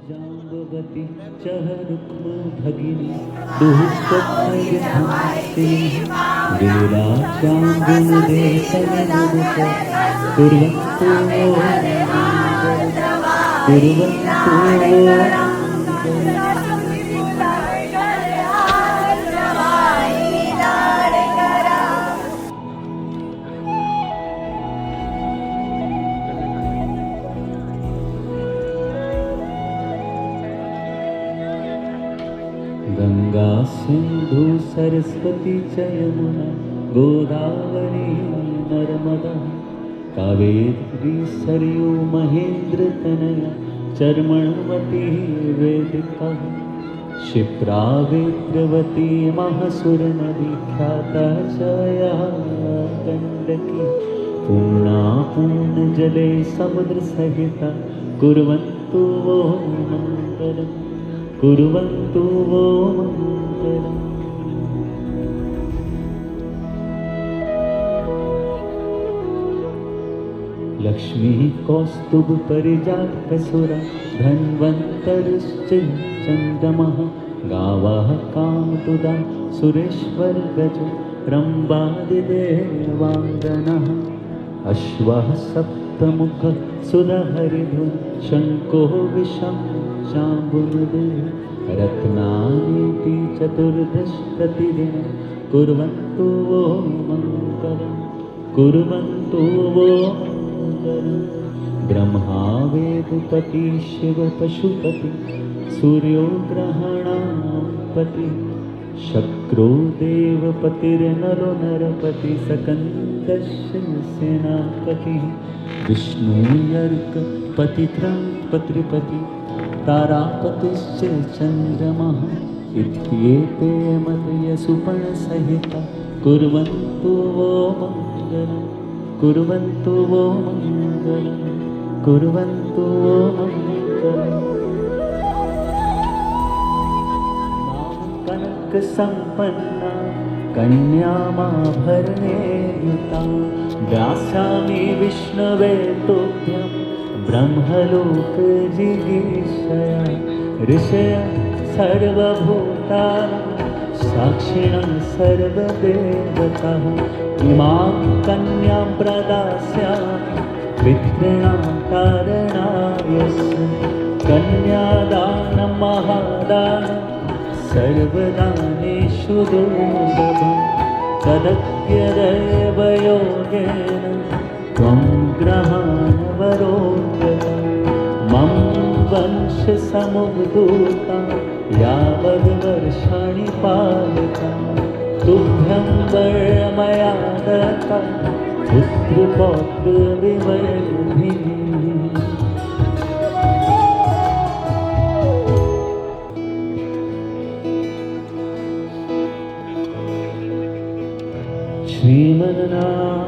जाम्बवती चहरुक्म भगिनी दुःखभयधात्रिणी लीला चाङ्गुलदेशनमुख कुर्वन्तु गंगा सिंधु सरस्वती च यमुना गोदावरी नर्मदा कावेरी सरयू महेंद्र तनया चर्मणवती वेदिका क्षिप्रा वेत्रवती महासुर नदी ख्याता जया गंडकी पूर्णा पूर्ण जले समुद्र सहिता कुर्वन्तु वो मंगलम् कुर्वन्तु वो मंगलम्। लक्ष्मी कौस्तुभ परिजात कसुरा धन्वन्तरिश्च चन्द्रमः गावः कामतुदा सुरेश्वर गजो रम्बादिदेवाङ्गनः अश्वः सप्तमुख सुरहरिधुन शङ्को विषं शाम्बुनुदे रत्नानीति चतुर्दश प्रतिदिनं कुर्वन्तु वो मङ्गलम् कुर्वन्तु वो मङ्गलम्। ब्रह्मा वेदपति शिव पशुपति सूर्यो ग्रहाणापति शक्रो देवपतिर्नरो नरपति सकन्दस्य सेनापति विष्णुर्यर्क पतित्रपतिपति तारापतिश्च चन्द्रमः इत्येते मदयसुपणसहिता कुर्वन्तु वो मङ्गलम् कुर्वन्तु वो मङ्गलम् कुर्वन्तु वो मङ्गलम्। कनकसम्पन्ना कन्यामाभरणेयुता दास्यामि विष्णवे तुभ्यं ब्रह्मलोकजिगीषया ऋषयः सर्वभूतानां साक्षिणः सर्वदेवताः इमां कन्यां प्रदास्यामि पितॄणां कारणाय कन्यादानं महादानं सर्वदानेषु दुर्लभं तदज्ञदेवयोगेन त्वं ग्रहाणवरोऽन्यथा मम वंशसमुद्भूता यावद्वर्षाणि पालिता तुभ्यं वरमया दत्ता पुत्रपौत्रविवर्धिनी।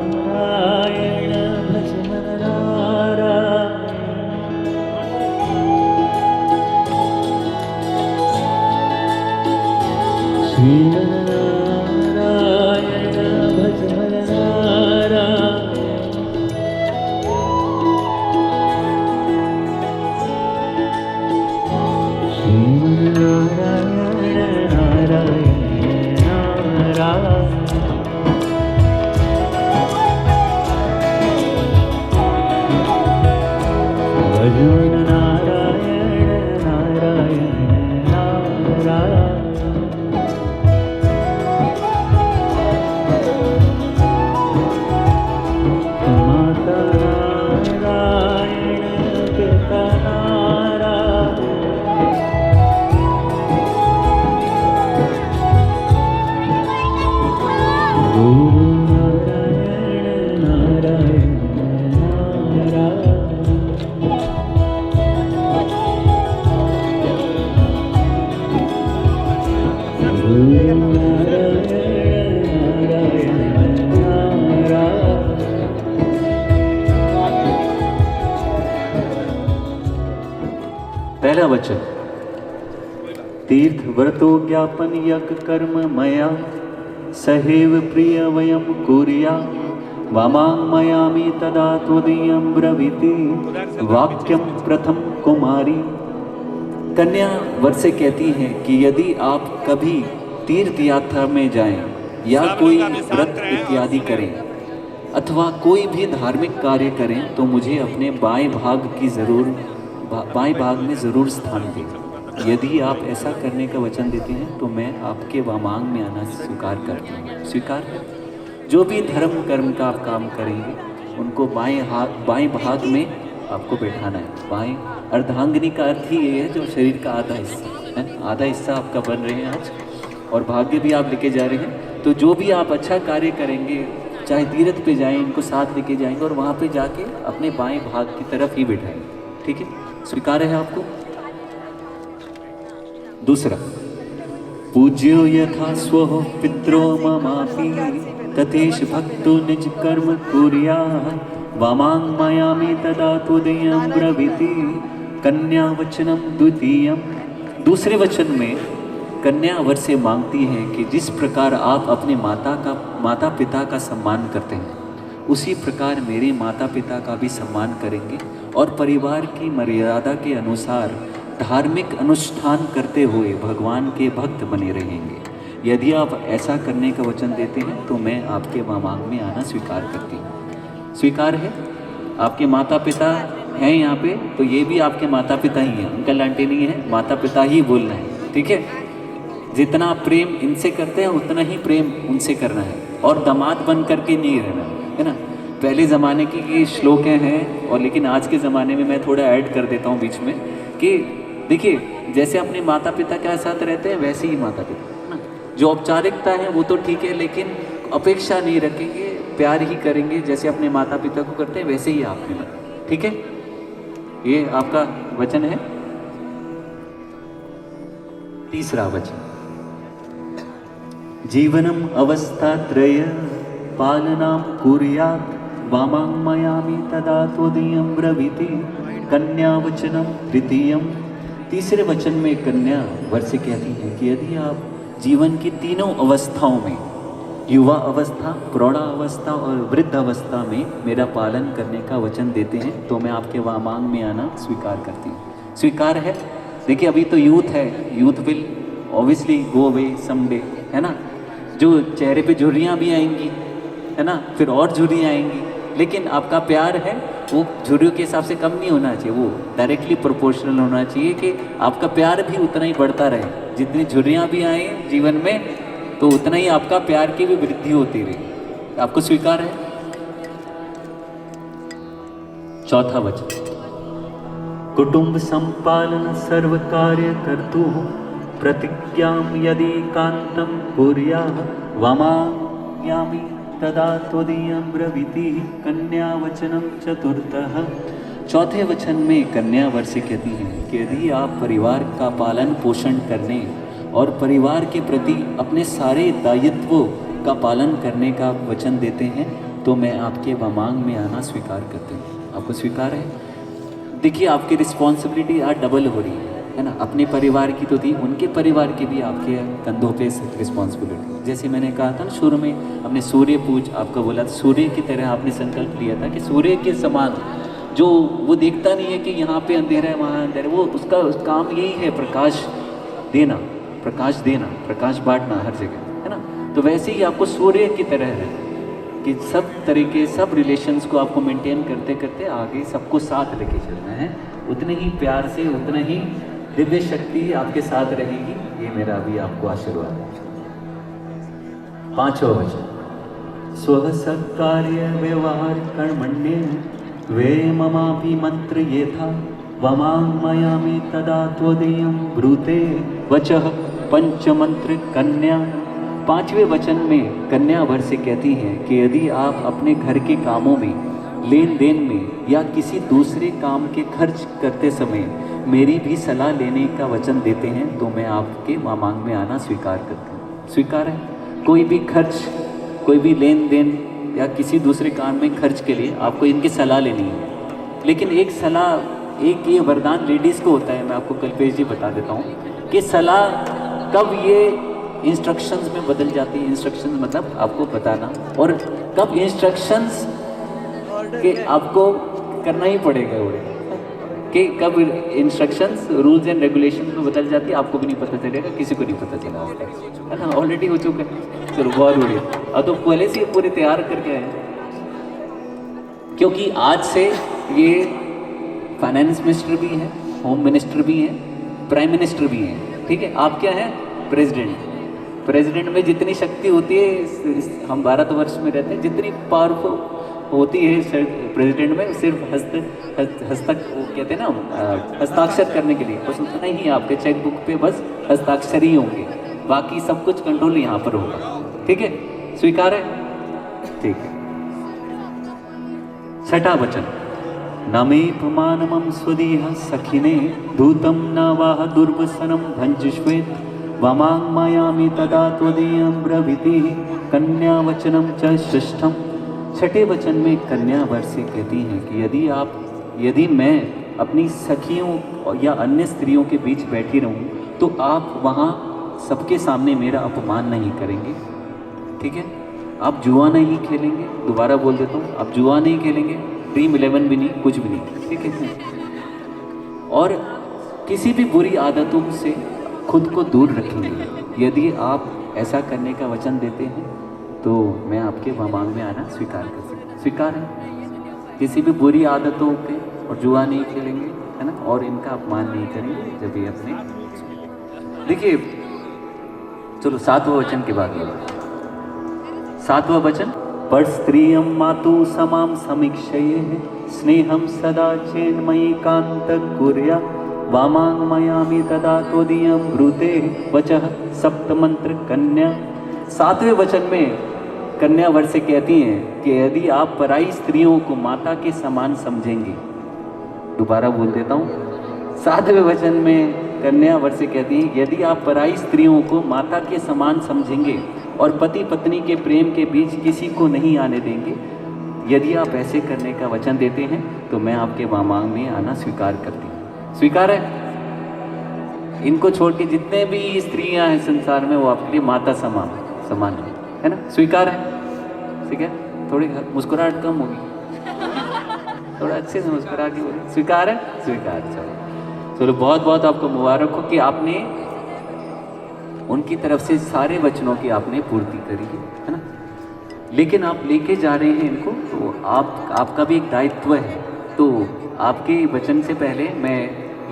श्रीमन्नारायण भज मन नारायण श्रीमन्नारायण भज मन नारायण श्रीमन्नारायण नारायण नारायण। भजन नारायण नारायण नारायण माता नारायण पिता नारायण गुरु नारायण नारायण नारायण पहला वचन तीर्थ व्रतो ज्ञापन यज्ञ कर्म मया सहेव प्रिय वयम कुर्या वामांगमयामि तदा त्वदीयं ब्रवीति वाक्यं प्रथम कुमारी कन्या वर से कहती हैं कि यदि आप कभी तीर्थ यात्रा में जाएं या कोई व्रत इत्यादि करें अथवा कोई भी धार्मिक कार्य करें तो मुझे अपने बाएं भाग में ज़रूर स्थान दें। यदि आप ऐसा करने का वचन देते हैं तो मैं आपके वामांग में आना स्वीकार करता हूँ। स्वीकार है। जो भी धर्म कर्म का आप काम करेंगे उनको बाएं भाग में आपको बैठाना है। बाएं अर्धांगिनी का अर्थ ही ये है जो शरीर का आधा हिस्सा है। आधा हिस्सा आपका बन रहे हैं आज और भाग्य भी आप लेके जा रहे हैं। तो जो भी आप अच्छा कार्य करेंगे, चाहे तीर्थ पे जाएं, इनको साथ लेके जाएंगे और वहाँ पे जाके अपने बाएं भाग की तरफ ही बैठाएंगे। ठीक है, स्वीकार है आपको। दूसरा, पूज्यो यथा स्वः पित्रो ममापि तथेष भक्तो निज कर्म कुर्यात् वामां मायामि तदा त्वदीयं ब्रवीति। कन्या वचनम द्वितीयम। दूसरे वचन में कन्या वर से मांगती है कि जिस प्रकार आप अपने माता पिता का सम्मान करते हैं उसी प्रकार मेरे माता पिता का भी सम्मान करेंगे और परिवार की मर्यादा के अनुसार धार्मिक अनुष्ठान करते हुए भगवान के भक्त बने रहेंगे। यदि आप ऐसा करने का वचन देते हैं तो मैं आपके वामांग में आना स्वीकार करती हूँ। स्वीकार है। आपके माता पिता हैं यहाँ पे तो ये भी आपके माता पिता ही हैं, अंकल आंटी नहीं है, माता पिता ही बोलना है। ठीक है, जितना प्रेम इनसे करते हैं उतना ही प्रेम उनसे करना है और दामाद बन करके नहीं रहना है ना। पहले ज़माने की ये श्लोक हैं और लेकिन आज के ज़माने में मैं थोड़ा ऐड कर देता हूँ बीच में कि देखिए जैसे अपने माता पिता के साथ रहते हैं वैसे ही माता पिता ना, जो औपचारिकता है वो तो ठीक है लेकिन अपेक्षा नहीं रखेंगे, प्यार ही करेंगे जैसे अपने माता पिता को करते हैं वैसे ही आपने बना। ठीक है, ये आपका वचन है। तीसरा वचन, जीवनम अवस्थात्रय पालनां कुर्यात् वामां मायामि तदा त्वदीयं ब्रवीति। कन्या वचनम तृतीयम। तीसरे वचन में कन्या वर से कहती है कि यदि आप जीवन की तीनों अवस्थाओं में, युवा अवस्था, प्रौढ़ावस्था और वृद्ध अवस्था में मेरा पालन करने का वचन देते हैं तो मैं आपके वामांग में आना स्वीकार करती हूँ। स्वीकार है। देखिए अभी तो यूथ है, youth will obviously go away someday, है ना। जो चेहरे पे झुर्रियाँ भी आएंगी, है ना, फिर और झुर्रियाँ आएंगी, लेकिन आपका प्यार है वो झुर्रियों के हिसाब से कम नहीं होना चाहिए, वो डायरेक्टली प्रोपोर्शनल होना चाहिए कि आपका प्यार भी उतना ही बढ़ता रहे। जितनी झुर्रियाँ भी आए जीवन में तो उतना ही आपका प्यार की भी वृद्धि होती रही। आपको स्वीकार है। चौथा वचन, कुटुंब संपालन सर्व कार्य कर्तु प्रतिज्ञां यदि कांतं कुर्यात् वामायामि तदा त्वदीयं ब्रवीति। कन्या वचनम चतुर्थः। चौथे वचन में कन्या वर से कहती है कि यदि आप परिवार का पालन पोषण करने और परिवार के प्रति अपने सारे दायित्वों का पालन करने का वचन देते हैं तो मैं आपके वामांग में आना स्वीकार करती हूँ। आपको स्वीकार है। देखिए आपकी रिस्पॉन्सिबिलिटी आज डबल हो रही है ना। अपने परिवार की तो थी, उनके परिवार की भी आपके कंधों पे रिस्पॉन्सिबिलिटी। जैसे मैंने कहा था ना शुरू में, अपने सूर्य पूज आपका बोला, सूर्य की तरह आपने संकल्प लिया था कि सूर्य के समान, जो वो देखता नहीं है कि यहाँ पे अंधेरा है वहाँ अंधेरा है, वो उसका काम यही है प्रकाश देना, प्रकाश देना, प्रकाश बांटना हर जगह, है ना। तो वैसे ही आपको सूर्य की तरह है कि सब तरीके, सब रिलेशंस को आपको मेंटेन करते करते आगे सबको साथ लेके चलना है। उतने ही प्यार से, उतना ही दिव्य शक्ति आपके साथ रहेगी। ये मेरा भी आपको आशीर्वाद है। पांचवा वचन, स्व सत्कार्य व्यवहार कर्मण्ये वे ममापि मंत्र ये था वमां मायामि तदा त्वदीयं ब्रूते वचः। पंचमंत्र कन्या। पांचवें वचन में कन्या वर से कहती है कि यदि आप अपने घर के कामों में, लेन देन में या किसी दूसरे काम के खर्च करते समय मेरी भी सलाह लेने का वचन देते हैं तो मैं आपके वामांग में आना स्वीकार करती हूँ। स्वीकार है। कोई भी खर्च, कोई भी लेन देन या किसी दूसरे काम में खर्च के लिए आपको इनकी सलाह लेनी है। लेकिन एक सलाह, एक ये वरदान लेडीज़ को होता है, मैं आपको कल्पेश जी बता देता हूँ कि सलाह कब ये इंस्ट्रक्शंस में बदल जाती है। इंस्ट्रक्शंस मतलब आपको बताना, और कब इंस्ट्रक्शंस के आपको करना ही पड़ेगा। वो कि कब इंस्ट्रक्शंस रूल्स एंड रेगुलेशन में बदल जाती है, आपको भी नहीं पता चलेगा, किसी को नहीं पता चला होगा, है ना, ऑलरेडी हो चुका है। चलो बहुत बढ़िया, अब तो पहले से पूरे तैयार करके आए, क्योंकि आज से ये फाइनेंस मिनिस्टर भी हैं, होम मिनिस्टर भी हैं, प्राइम मिनिस्टर भी हैं, ठीक है। आप क्या हैं? प्रेसिडेंट। प्रेसिडेंट में जितनी शक्ति होती है, हम भारतवर्ष में रहते हैं, जितनी पावरफुल होती है प्रेसिडेंट में, सिर्फ हस्तक वो कहते हैं ना, हस्ताक्षर करने के लिए, बस उतना ही आपके चेक बुक पे बस हस्ताक्षर ही होंगे, बाकी सब कुछ कंट्रोल यहाँ पर होगा, ठीक है। स्वीकार है? ठीक है। छठा वचन, नमेपमानमं स्वदीह सखिने धूतं न वाह दुर्वसनं भंजश्वेत वामांगमायामि तदा त्वदीयं ब्रवीति कन्या वचनम च षष्ठम। छठे वचन में कन्या वर से कहती हैं कि यदि मैं अपनी सखियों या अन्य स्त्रियों के बीच बैठी रहूं तो आप वहां सबके सामने मेरा अपमान नहीं करेंगे, ठीक है। आप जुआ नहीं खेलेंगे, दोबारा बोल देता हूँ, आप जुआ नहीं खेलेंगे, ड्रीम 11 भी नहीं, कुछ भी नहीं, ठीक है। और किसी भी बुरी आदतों से खुद को दूर रखेंगे। यदि आप ऐसा करने का वचन देते हैं तो मैं आपके वामांग में आना स्वीकार कर सकता। स्वीकार है? किसी भी बुरी आदतों पे, और जुआ नहीं खेलेंगे, है ना, और इनका अपमान नहीं करेंगे जब ये अपने। देखिए, चलो सातवां वचन के बाद सातवां वचन, पर स्त्रियं मातु समां समीक्षये स्नेहं सदा चेन्मयि कांत कुर्या वामांगमयामि तदा त्वदीयं ब्रूते वचः सप्तमंत्र कन्या। सातवें वचन में कन्या वर से कहती हैं कि यदि आप पराई स्त्रियों को माता के समान समझेंगे, दोबारा बोल देता हूँ, सातवें वचन में कन्या वर से कहती हैं यदि आप पराई स्त्रियों को माता के समान समझेंगे और पति पत्नी के प्रेम के बीच किसी को नहीं आने देंगे, यदि आप ऐसे करने का वचन देते हैं तो मैं आपके वामांग में आना स्वीकार करती हूँ। स्वीकार है? इनको छोड़ के जितने भी स्त्रियां हैं संसार में वो आपके लिए माता समान है ना। स्वीकार है? ठीक है, थोड़ी मुस्कुराहट कम होगी, थोड़ा अच्छे से मुस्कुरा के बोलिए। स्वीकार है? स्वीकार। चलो बहुत बहुत आपको मुबारक हो कि आपने उनकी तरफ से सारे वचनों की आपने पूर्ति करी है ना। लेकिन आप लेके जा रहे हैं इनको, तो आपका भी एक दायित्व है। तो आपके वचन से पहले मैं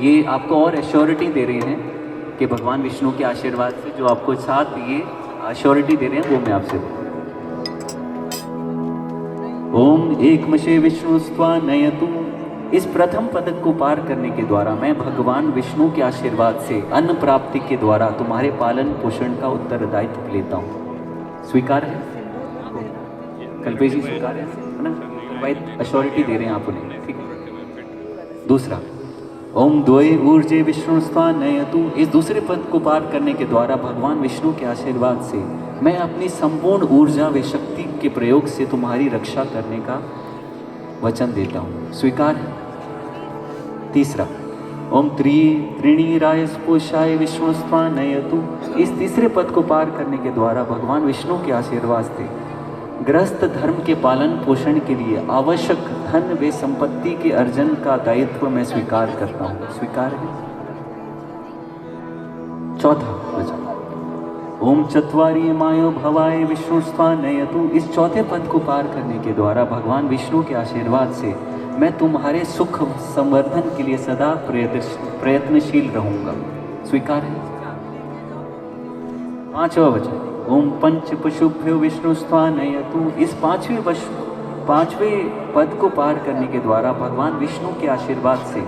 ये आपको और एश्योरिटी दे रहे हैं कि भगवान विष्णु के आशीर्वाद से जो आपको साथ ये एश्योरिटी दे रहे हैं वो मैं आपसे ओम एकमशे विष्णुस्त्वा नयतु। इस प्रथम पदक को पार करने के द्वारा मैं भगवान विष्णु के आशीर्वाद से अन्न प्राप्ति के द्वारा तुम्हारे पालन पोषण का उत्तरदायित्व लेता हूँ। स्वीकार है? कल्पेश जी स्वीकार है ना? भाई एश्योरिटी दे रहे हैं आप उन्हें, ठीक है। दूसरा, ओम द्वये ऊर्जे विष्णुस्त्वा नयतु। इस दूसरे पद को पार करने के द्वारा भगवान विष्णु के आशीर्वाद से मैं अपनी संपूर्ण ऊर्जा व शक्ति के प्रयोग से तुम्हारी रक्षा करने का वचन देता हूँ। स्वीकार है? तीसरा, ओम त्रिणीराय स्पोषाय विष्णुस्त्वा नयतु। इस तीसरे पद को पार करने के द्वारा भगवान विष्णु के आशीर्वाद से गृहस्थ धर्म के पालन पोषण के लिए आवश्यक धन व संपत्ति के अर्जन का दायित्व मैं स्वीकार करता हूँ। स्वीकार है? चौथा वचन, ओम चत्वारी मायो भवाय विष्णुस्त्वा नयतु। इस चौथे पद को पार करने के द्वारा भगवान विष्णु के आशीर्वाद से मैं तुम्हारे सुख संवर्धन के लिए सदा प्रयत्नशील रहूंगा। स्वीकार है? पांचवा वचन, ओम पंच पशुभ्यो विष्णुस्त्वा नयतु। इस पांचवें पद को पार करने के द्वारा भगवान विष्णु के आशीर्वाद से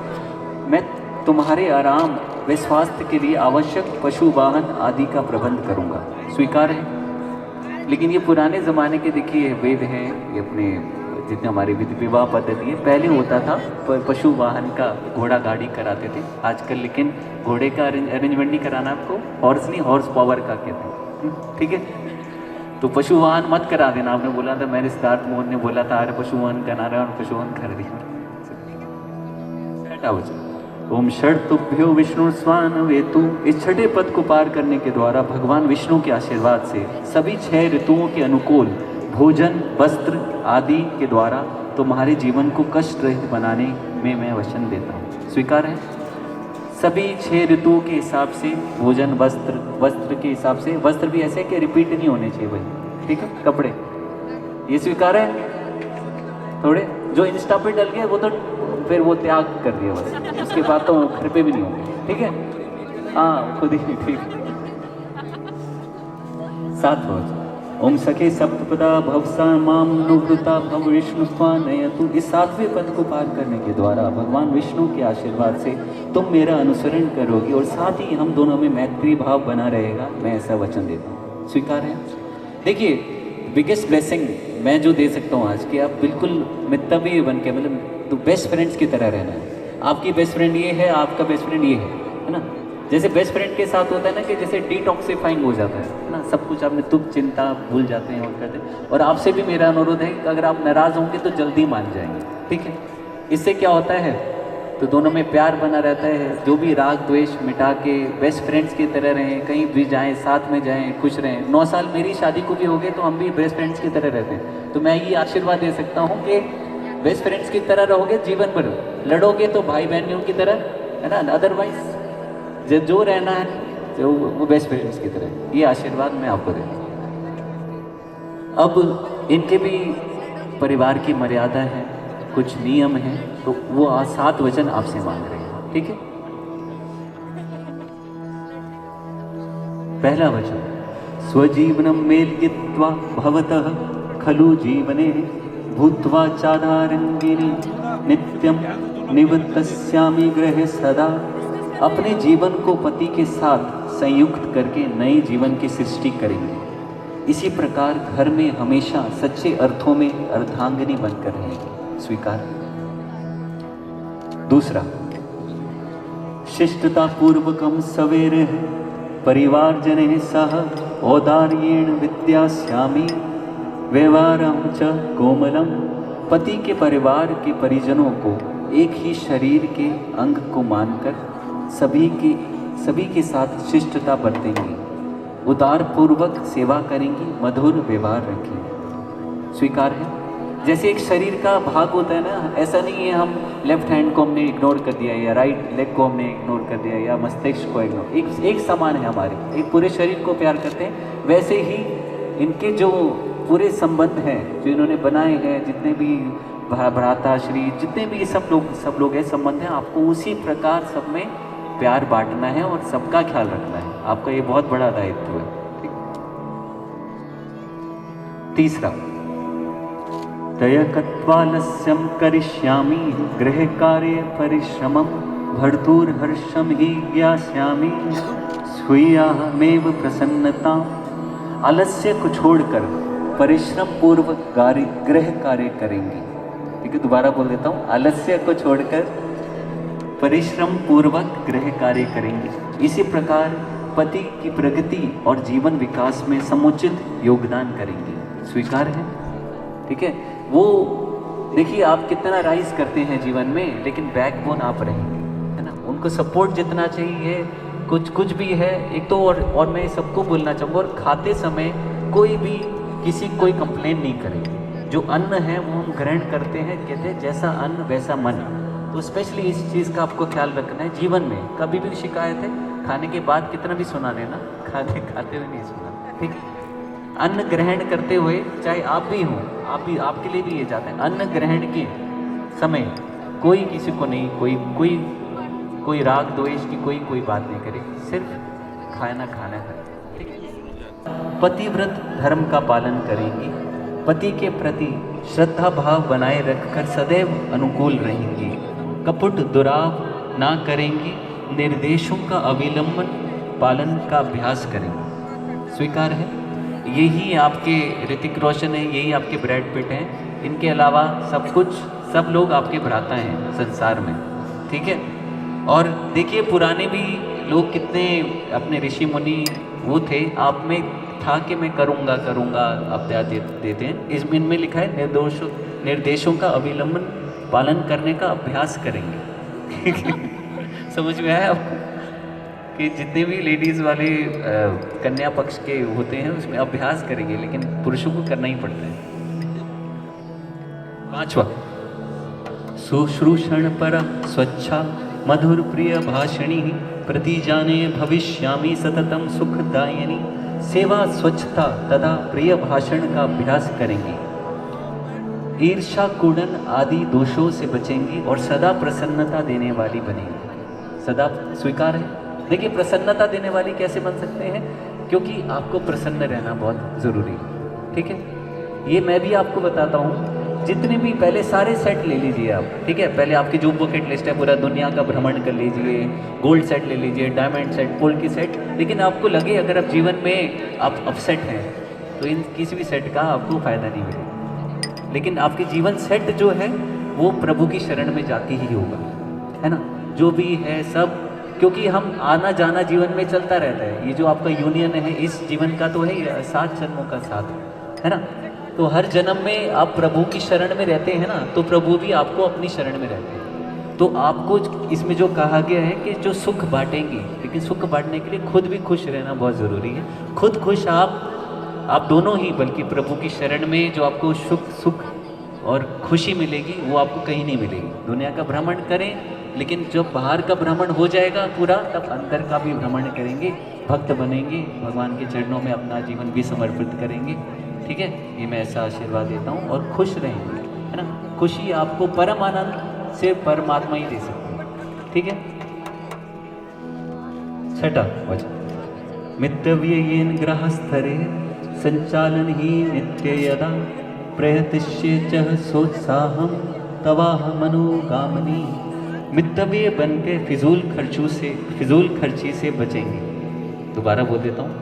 मैं तुम्हारे आराम व स्वास्थ्य के लिए आवश्यक पशु वाहन आदि का प्रबंध करूंगा। स्वीकार है? लेकिन ये पुराने ज़माने के देखिए वेद हैं, ये अपने जितने हमारी विवाह पद्धति है, पहले होता था पशु वाहन का, घोड़ा गाड़ी कराते थे। आजकल लेकिन घोड़े का अरेंजमेंट नहीं कराना आपको, हॉर्स नहीं, हॉर्स पावर का कहते हैं, ठीक है। तो पशु वाहन मत करा देना। आपने बोला था, मैंने सिद्धार्थ मोहन ने बोला था अरे पशु वाहन करा रहा है और पशु वाहन कर दिया। छठा वचन, ओम षट्भ्यो विष्णुस्त्वा नयतु। इस छठे पद को पार करने के द्वारा भगवान विष्णु के आशीर्वाद से सभी 6 ऋतुओं के अनुकूल भोजन वस्त्र आदि के द्वारा तुम्हारे जीवन को कष्ट रहित बनाने में मैं वचन देता हूँ। स्वीकार है। सभी 6 ऋतुओं के हिसाब से भोजन, वस्त्र के हिसाब से, वस्त्र भी ऐसे कि रिपीट नहीं होने चाहिए भाई, ठीक है। कपड़े ये स्वीकार है। थोड़े जो इंस्टा पे डल गए वो तो फिर वो त्याग कर दिया बस, उसके बाद तो घर पे भी नहीं होंगे, ठीक है। हाँ खुद ही, ठीक। 7 रोज ओम सखे सप्तपदा भवसा माम नुवृता भव विष्णु स्वानयतु। इस 7वें पद को पार करने के द्वारा भगवान विष्णु के आशीर्वाद से तुम मेरा अनुसरण करोगे और साथ ही हम दोनों में मैत्री भाव बना रहेगा, मैं ऐसा वचन देता हूँ। स्वीकार है। देखिए बिगेस्ट ब्लेसिंग मैं जो दे सकता हूँ आज कि आप बिल्कुल मित्रवी बन के, मतलब तो बेस्ट फ्रेंड्स की तरह रहना है। आपकी बेस्ट फ्रेंड ये है, आपका बेस्ट फ्रेंड ये है ना। जैसे बेस्ट फ्रेंड के साथ होता है ना कि जैसे डिटॉक्सिफाइंग हो जाता है ना, सब कुछ आपने दुख चिंता भूल जाते हैं और करते हैं। और आपसे भी मेरा अनुरोध है कि अगर आप नाराज़ होंगे तो जल्दी मान जाएंगे, ठीक है। इससे क्या होता है तो दोनों में प्यार बना रहता है। जो भी राग द्वेष मिटा के बेस्ट फ्रेंड्स की तरह रहें, कहीं भी जाएं साथ में जाएं, खुश रहें। 9 साल मेरी शादी को भी हो गए तो हम भी बेस्ट फ्रेंड्स की तरह रहते हैं। तो मैं ये आशीर्वाद दे सकता हूँ कि बेस्ट फ्रेंड्स की तरह रहोगे जीवन भर। लड़ोगे तो भाई बहनियों की तरह, है ना, अदरवाइज जो रहना है तो वो बेस्ट फ्रेंड्स की तरह। ये आशीर्वाद मैं आपको देता हूँ। अब इनके भी परिवार की मर्यादा है, कुछ नियम हैं, तो वो 7 वचन आपसे मांग रहे हैं, ठीक है। पहला वचन, स्वजीवनम मेलयित्वा भवतः खलु जीवने भूत्वा चादारंगिनी नित्यम निवृत्तस्यामि गृहे सदा। अपने जीवन को पति के साथ संयुक्त करके नए जीवन की सृष्टि करेंगे। इसी प्रकार घर में हमेशा सच्चे अर्थों में अर्धांगिनी बनकर रहेंगे। स्वीकार। दूसरा, शिष्टता पूर्वकम सवेर परिवारजने सह औदार्येण विद्यास्यामि व्यवहारं च कोमलम। पति के परिवार के परिजनों को एक ही शरीर के अंग को मानकर सभी के साथ शिष्टता बरतेंगी, उदार पूर्वक सेवा करेंगी, मधुर व्यवहार रखेंगी। स्वीकार है। जैसे एक शरीर का भाग होता है ना, ऐसा नहीं है हम लेफ्ट हैंड को हमने इग्नोर कर दिया या राइट लेग को हमने इग्नोर कर दिया या मस्तिष्क को इग्नोर, एक समान है हमारे, एक पूरे शरीर को प्यार करते हैं। वैसे ही इनके जो पूरे संबंध हैं जो इन्होंने बनाए हैं, जितने भी भ्राता श्री जितने भी सब लोग हैं संबंध हैं, आपको उसी प्रकार सब में प्यार बांटना है और सबका ख्याल रखना है। आपका ये बहुत बड़ा दायित्व है, ठीक। तीसरा, तयकत्वालस्यं करिष्यामि गृह कार्ये परिश्रमं भर्तुर्हर्षं हि ज्ञास्यामि स्वीयामेव प्रसन्नता। आलस्य को छोड़कर परिश्रम पूर्वक गृह कार्य करेंगे, ठीक है। दोबारा बोल देता हूँ, आलस्य को छोड़कर परिश्रम पूर्वक गृह कार्य करेंगे। इसी प्रकार पति की प्रगति और जीवन विकास में समुचित योगदान करेंगे। स्वीकार है, ठीक है। वो देखिए आप कितना राइज करते हैं जीवन में, लेकिन बैकबोन आप रहेंगे, है ना। उनको सपोर्ट जितना चाहिए, कुछ भी है एक तो। और मैं सबको बोलना चाहूँगा, और खाते समय कोई भी किसी कोई कंप्लेन नहीं करेंगे। जो अन्न है वो हम ग्रहण करते हैं, कहते हैं जैसा अन्न वैसा मन। तो स्पेशली इस चीज़ का आपको ख्याल रखना है। जीवन में कभी भी शिकायत है, खाने के बाद कितना भी सुना लेना, खाते हुए नहीं सुना, ठीक। अन्न ग्रहण करते हुए, चाहे आप भी हों, आपके लिए भी ये जाता है, अन्न ग्रहण के समय कोई किसी को नहीं, कोई राग द्वेष की कोई बात नहीं करे, सिर्फ खाना करे, ठीक। पतिव्रत धर्म का पालन करेंगी, पति के प्रति श्रद्धा भाव बनाए रखकर सदैव अनुकूल रहेंगी, कपट दुराव ना करेंगी, निर्देशों का अविलंबन पालन का अभ्यास करेंगे। स्वीकार है। यही आपके ऋतिक रोशन है, यही आपके ब्रैड पिट हैं। इनके अलावा सब लोग आपके भ्राता हैं संसार में, ठीक है। और देखिए पुराने भी लोग कितने अपने ऋषि मुनि वो थे, आप में था कि मैं करूँगा अभ्यास देते हैं। इनमें लिखा है निर्देशों का अविलंबन पालन करने का अभ्यास करेंगे। समझ में आया आपको कि जितने भी लेडीज़ वाले कन्या पक्ष के होते हैं उसमें अभ्यास करेंगे, लेकिन पुरुषों को करना ही पड़ता है। 5वां, शुश्रूषण पर स्वच्छा मधुर प्रिय भाषिणी प्रतिजाने भविष्यामि सततम सुखदायिनी। सेवा, स्वच्छता तथा प्रिय भाषण का अभ्यास करेंगी, ईर्ष्या, कुड़न आदि दोषों से बचेंगी और सदा प्रसन्नता देने वाली बनेंगी। सदा स्वीकार है। देखिए, प्रसन्नता देने वाली कैसे बन सकते हैं? क्योंकि आपको प्रसन्न रहना बहुत ज़रूरी है। ठीक है, ये मैं भी आपको बताता हूँ। जितने भी पहले सारे सेट ले लीजिए आप, ठीक है। पहले आपकी जो बकेट लिस्ट है, पूरा दुनिया का भ्रमण कर लीजिए, गोल्ड सेट ले लीजिए, डायमंड सेट, पोल की सेट। लेकिन आपको लगे अगर आप जीवन में आप अपसेट हैं तो इन किसी भी सेट का आपको फ़ायदा नहीं मिलेगा। लेकिन आपके जीवन सेट जो है वो प्रभु की शरण में जाके ही होगा, है ना। जो भी है सब, क्योंकि हम आना जाना जीवन में चलता रहता है। ये जो आपका यूनियन है इस जीवन का तो है 7 जन्मों का साथ, है ना। तो हर जन्म में आप प्रभु की शरण में रहते हैं ना, तो प्रभु भी आपको अपनी शरण में रहते हैं। तो आपको इसमें जो कहा गया है कि जो सुख बांटेंगी, लेकिन सुख बांटने के लिए खुद भी खुश रहना बहुत ज़रूरी है। खुद खुश आप दोनों ही, बल्कि प्रभु की शरण में जो आपको सुख और खुशी मिलेगी वो आपको कहीं नहीं मिलेगी। दुनिया का भ्रमण करें, लेकिन जब बाहर का भ्रमण हो जाएगा पूरा, तब अंदर का भी भ्रमण करेंगे, भक्त बनेंगे, भगवान के चरणों में अपना जीवन भी समर्पित करेंगे। ठीक है, ये मैं ऐसा आशीर्वाद देता हूँ। और खुश रहेंगे, है ना। खुशी आपको परम आनंद से परमात्मा ही दे सकते हैं। ठीक है। छठा वचन, मितव्ययेन ग्रहस्थरे संचालन ही नित्य यदा प्रयतिष्ये च सोत्साहम तवाह मनोकामनी। मितव्यय बन के फिजूल खर्ची से बचेंगे। दोबारा बोल देता हूँ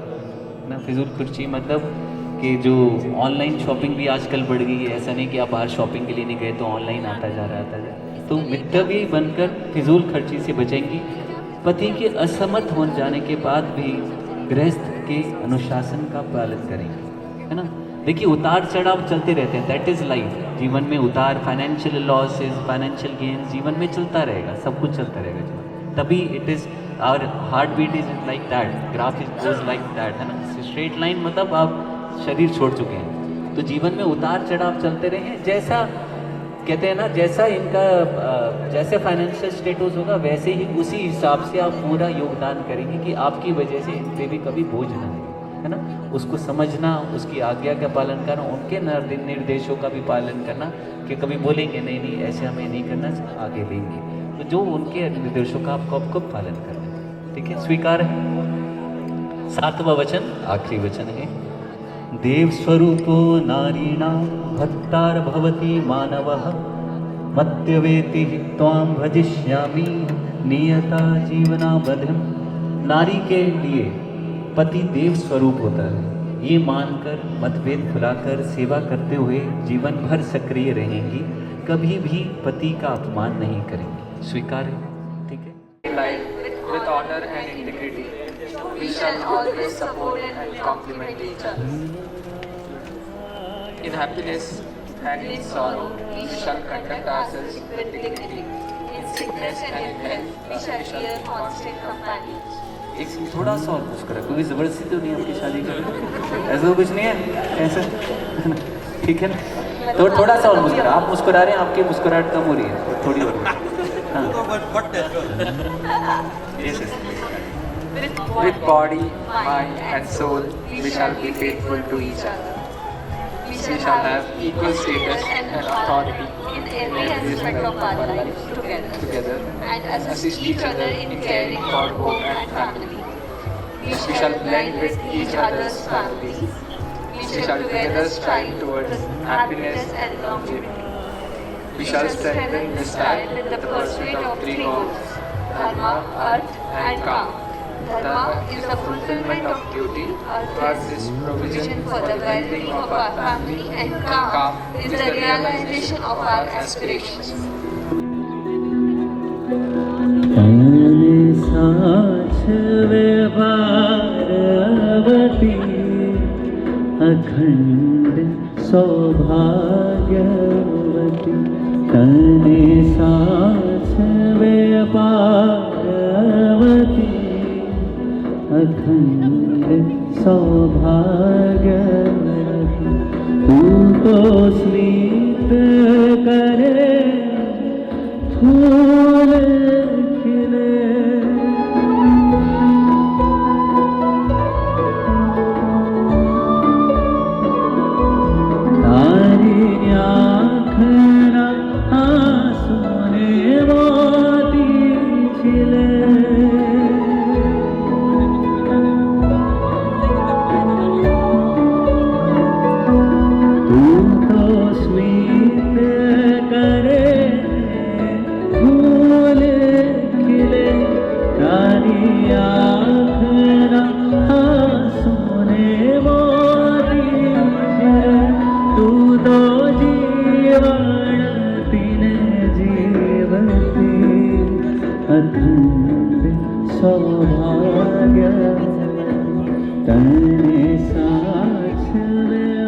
ना, फिजूल खर्ची मतलब कि जो ऑनलाइन शॉपिंग भी आजकल बढ़ गई है। ऐसा नहीं कि आप बाहर शॉपिंग के लिए नहीं गए तो ऑनलाइन आता जा रहा है। तो मितव्ययी बनकर फिजूल खर्ची से बचेंगी। पति के असमर्थ हो जाने के बाद भी गृहस्थ के अनुशासन का पालन करेंगे, है ना। देखिए, उतार चढ़ाव चलते रहते हैं, दैट इज़ लाइफ। जीवन में उतार, फाइनेंशियल लॉसेस, फाइनेंशियल गेन जीवन में चलता रहेगा, सब कुछ चलता रहेगा जीवन। तभी it is our heart beat is like that, graph is goes like that, है ना। स्ट्रेट लाइन मतलब आप शरीर छोड़ चुके हैं। तो जीवन में उतार चढ़ाव चलते रहे। जैसा कहते हैं ना, जैसा इनका जैसे फाइनेंशियल स्टेटस होगा वैसे ही उसी हिसाब से आप पूरा योगदान करेंगे कि आपकी वजह से इन पे भी कभी बोझ ना आए, है ना। उसको समझना, उसकी आज्ञा का पालन करना, उनके निर्देशों का भी पालन करना कि कभी बोलेंगे नहीं नहीं ऐसे हमें नहीं करना, आगे लेंगे। तो जो उनके निर्देशों का आपको पालन करना है। ठीक है, स्वीकार है। 7वां वचन आखिरी वचन है, देव स्वरूपो नारीणां भक्तार भवति मानवः मत्यवेति त्वां भजिष्यामि नियता जीवनावधिं। नारी के लिए पति देव स्वरूप होता है, ये मानकर मतभेद भुलाकर सेवा करते हुए जीवन भर सक्रिय रहेंगी, कभी भी पति का अपमान नहीं करेंगी। स्वीकार है। ठीक है। Life with honor and integrity. We shall always support and complement each other. In happiness and in sorrow, we shall conduct ourselves with dignity. In sickness and in health, we shall be a constant companions. एक थोड़ा सा और मुस्कुरा, क्योंकि जबरदस्ती तो नहीं आपकी शादी कर, ऐसा तो कुछ नहीं है ऐसा। ठीक है ना, तो थोड़ा सा और मुस्कुरा। आप मुस्कुरा रहे हैं, आपकी मुस्कुराहट कम हो रही है, थोड़ी और। With body, mind and soul, we shall be faithful to each other. We shall have equal status and authority in every aspect of our life together and assist each other in caring for home and family. We shall blend with each other's families. We shall together strive towards happiness and longevity. We shall strengthen this tie with the pursuit of 3 goals: Dharma, Arth and Kam. Dharma is the fulfillment of duty, Arth is provision for the well-being of our family, and Kam is the realization of our aspirations. अखंड सौभाग्यवती तने साथ वे पार्वती, अखंड सौभाग्यवती। तू तो स्मित करे फूल तू तो स्मित करे फूल खिले तारी आँख ना सुने मोरी तू तो जीवन तीन जीवती अखंड सौभाग्य तने साथ में